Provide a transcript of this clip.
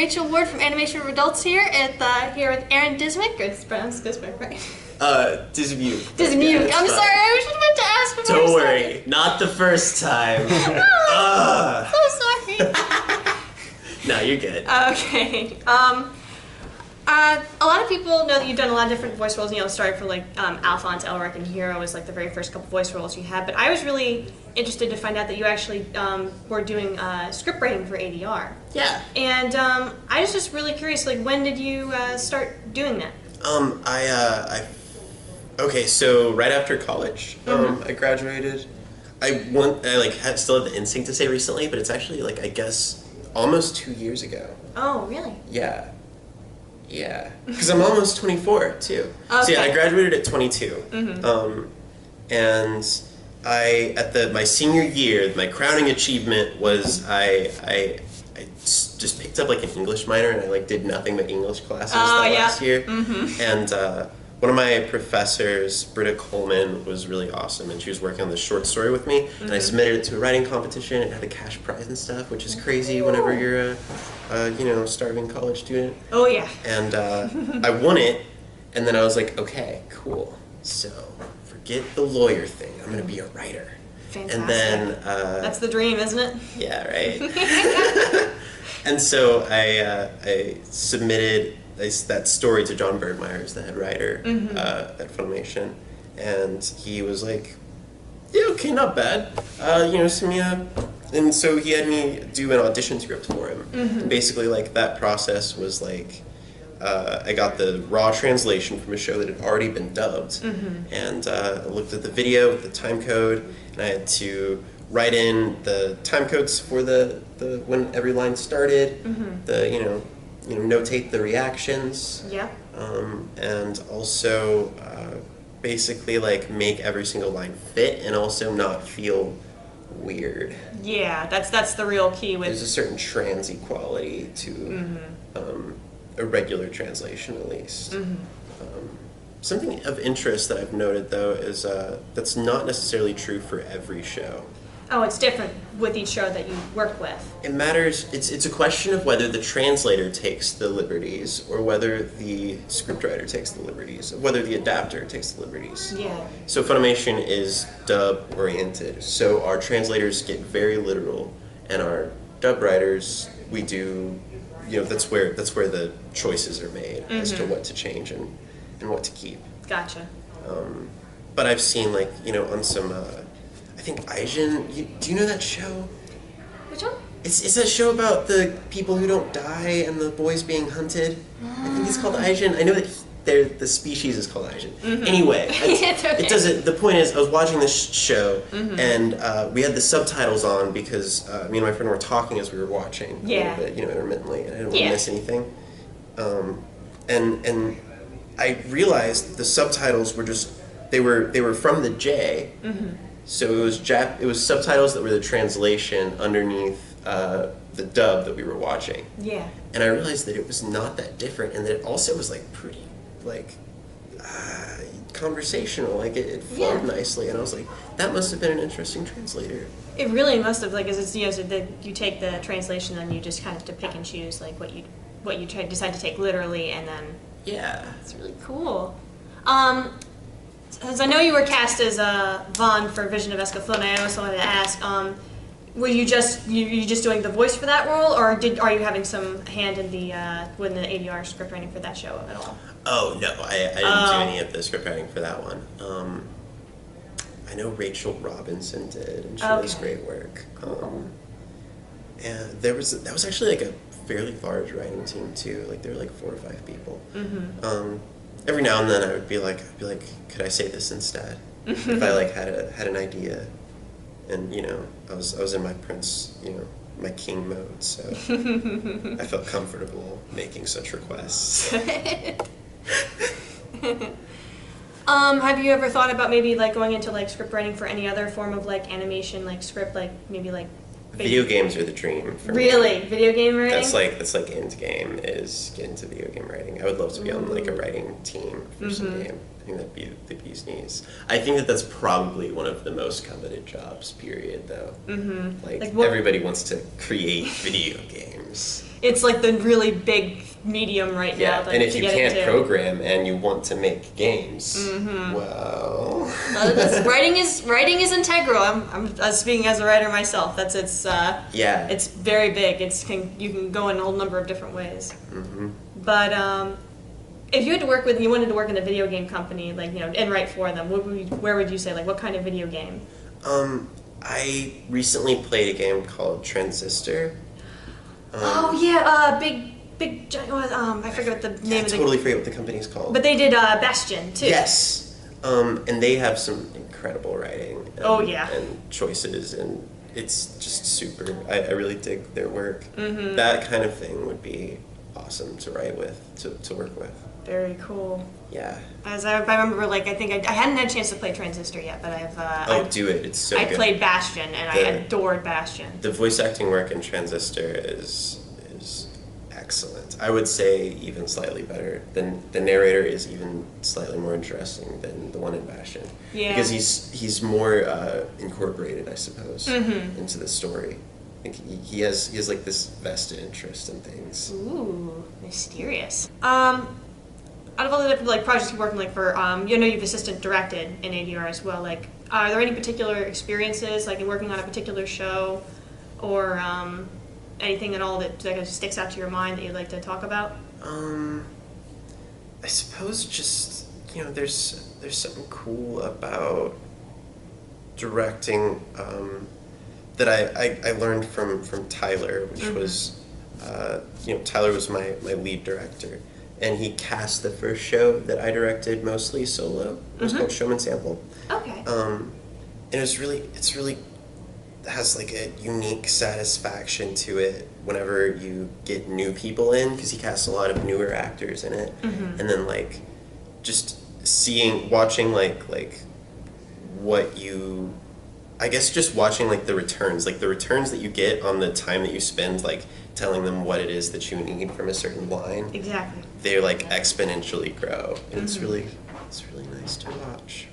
Rachael Ward from Animation for Adults here with Aaron Dismuke. It's pronounced Dismuke, right? Dismuke. Dismuke. I'm sorry, I was meant to ask before. Don't worry, not the first time. So sorry. No, you're good. Okay. A lot of people know that you've done a lot of different voice roles. You know, started for like Alphonse, Elric, and Hero was like the very first couple voice roles you had. But I was really interested to find out that you actually were doing script writing for ADR. Yeah. And I was just really curious. Like, when did you start doing that? Okay, so right after college, I graduated. I still have the instinct to say recently, but it's actually like I guess almost 2 years ago. Oh, really? Yeah. Yeah, because I'm almost 24 too. Okay. So yeah, I graduated at 22, and my senior year, my crowning achievement was I just picked up like an English minor and I like did nothing but English classes last year. And one of my professors, Britta Coleman, was really awesome, and she was working on this short story with me, and I submitted it to a writing competition. It had a cash prize and stuff, which is crazy whenever you're a starving college student. Oh yeah. And I won it, and then I was like, okay, cool. So forget the lawyer thing. I'm gonna be a writer. Fantastic. And then that's the dream, isn't it? Yeah, right. And so I submitted that story to John Bergmeyer, who's the head writer at Funimation, and he was like, yeah, okay, not bad. Send me a... And so he had me do an audition script for him. Basically, like, that process was like, I got the raw translation from a show that had already been dubbed, and I looked at the video with the time code, and I had to write in the time codes for the when every line started, notate the reactions. Yeah. And also basically like make every single line fit and also not feel weird. Yeah, that's the real key with... There's a certain transy quality to a regular translation, at least. Something of interest that I've noted, though, is that's not necessarily true for every show. Oh, it's different with each show that you work with. It matters. It's a question of whether the translator takes the liberties or whether the scriptwriter takes the liberties, or whether the adapter takes the liberties. Yeah. So Funimation is dub oriented, so our translators get very literal, and our dub writers, we do, that's where the choices are made as to what to change and what to keep. Gotcha. But I've seen on some. I think Aijin, do you know that show? Which one? It's that show about the people who don't die and the boys being hunted. I think it's called Aijin. I know that the species is called Aijin. Anyway, it doesn't. The point is, I was watching this show and we had the subtitles on because me and my friend were talking as we were watching a little bit, intermittently, and I didn't want to miss anything. And I realized the subtitles were just they were from the J. So it was subtitles that were the translation underneath the dub that we were watching. Yeah. And I realized that it was not that different, and that it also was like pretty conversational. Like it flowed nicely, and I was like, that must have been an interesting translator. It really must have, like, so you take the translation and you just kind of have to pick and choose like what you decide to take literally, and then it's really cool. As I know you were cast as Vaughn for Vision of Escaflowne, I also wanted to ask, were you just doing the voice for that role, or are you having some hand in the ADR script writing for that show at all? Oh no, I didn't do any of the script writing for that one. I know Rachel Robinson did, and she does great work. Cool. And that was actually like a fairly large writing team too. Like there were like 4 or 5 people. Every now and then I would be like, could I say this instead? If I had an idea, and I was in my prince, my king mode, so I felt comfortable making such requests. Have you ever thought about maybe like going into like script writing for any other form of like animation, like script, like maybe like Video games are the dream for Really? me. Video game writing? That's like end game is get into video game writing. I would love to be on like a writing team for some game. I think that'd be the bee's knees. I think that that's probably one of the most coveted jobs, period, though. Like everybody wants to create video games. It's like the really big medium right now. Yeah, and if you can't program and you want to make games, well, writing is integral. I'm speaking as a writer myself. It's very big. You can go in a whole number of different ways. But if you wanted to work in a video game company, like and write for them, where would you say, like, what kind of video game? I recently played a game called Transistor. Big giant. I forget what the name of the. I totally forget what the company's called. But they did Bastion too. Yes, and they have some incredible writing. And choices, and it's just super. I really dig their work. That kind of thing would be awesome to write with, to work with. Very cool. Yeah. As I remember, like, I think I hadn't had a chance to play Transistor yet, but I've. Do it! It's so good. I played Bastion, and I adored Bastion. The voice acting work in Transistor is excellent. I would say even slightly better. The narrator is even slightly more interesting than the one in Bastion. Yeah. Because he's more incorporated, I suppose, into the story. I think he has like this vested interest in things. Ooh, mysterious. Out of all the different like projects you're working like for, you've assistant directed in ADR as well. Like, are there any particular experiences like in working on a particular show, or anything at all that sticks out to your mind that you'd like to talk about? I suppose just there's something cool about directing that I learned from Tyler, which was Tyler was my lead director. And he cast the first show that I directed mostly solo. It was called Showman Sample. Okay. And it's really has like a unique satisfaction to it whenever you get new people in, because he casts a lot of newer actors in it. And then like just watching like what you, I guess just watching like the returns that you get on the time that you spend like telling them what it is that you need from a certain line. Exactly. They like exponentially grow, and it's really nice to watch.